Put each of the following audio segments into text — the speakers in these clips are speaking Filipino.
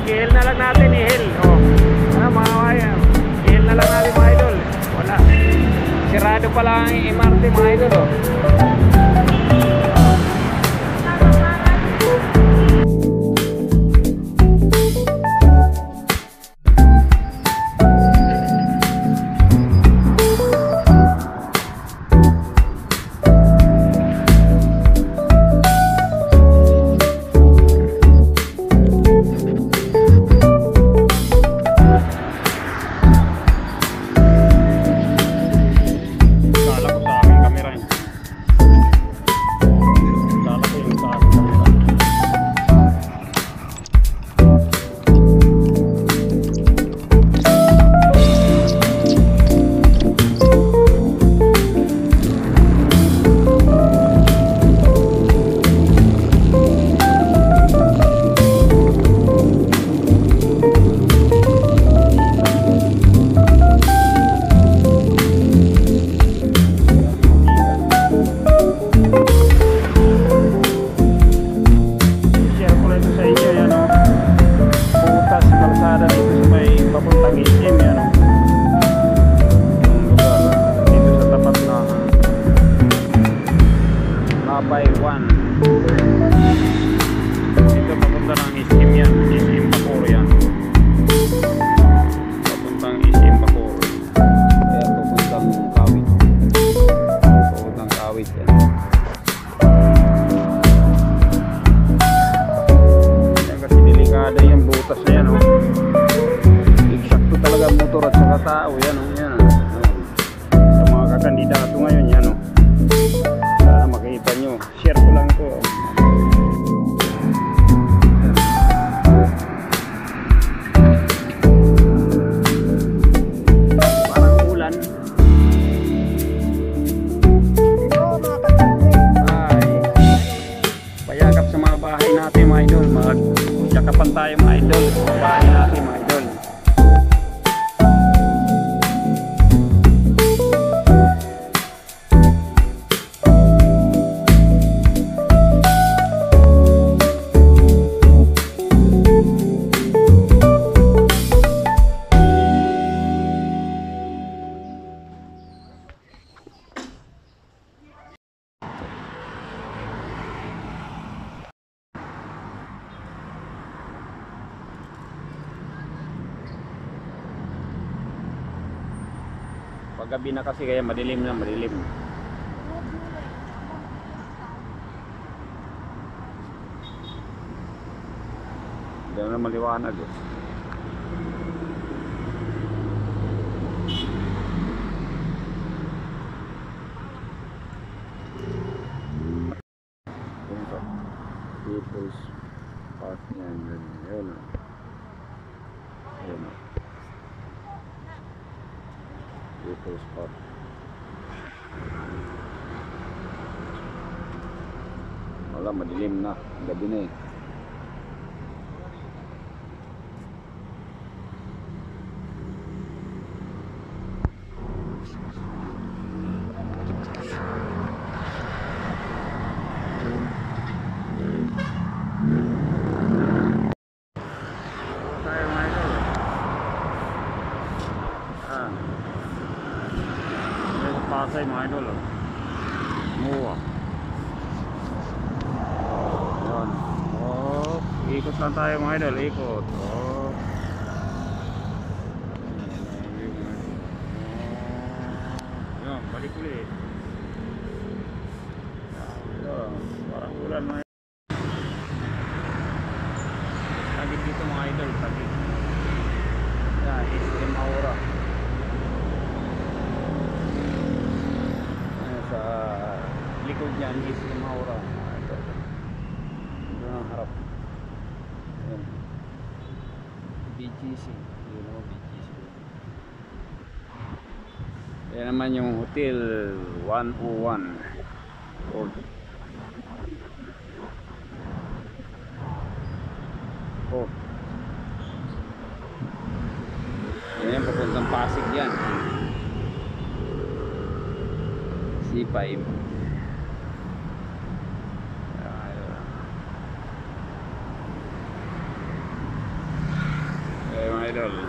i-hail na lang natin, i-hail. Oh. Ano mga kawayan, i-hail na lang natin mga idol. Wala. Sirado pala ang MRT mga idol. Oh. Paggabi na kasi kaya madilim na madilim. Hindi na maliwanag eh. Ito, People's Park yan. Yun. Yun. People's Park. Wala, madilim na. Gabi na eh. Pasay mga idol. Muwa. Ayan. Oh, ikot lang tayo mga idol. Ikot. Oh. Ayan, balik ulit. Ayan, parang ulan mga idol. Tagit dito mga idol. Tagit. Ayan, SM Aura. Likod niyan is SM Aura. Ito. Ito ang harap. Ayan. BGC. Yun o, BGC. Ayan naman yung Hotel 101. Oh. Ayan, papuntang Pasig yan. C5. idol.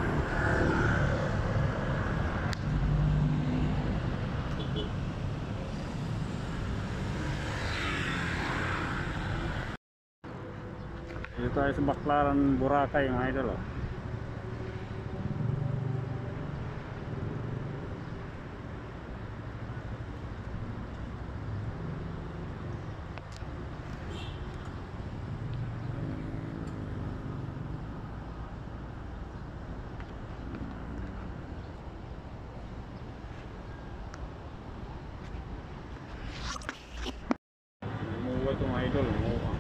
Dito tayo sa Baclaran, Boracay mga idol. Oh. Umuwi itong idol.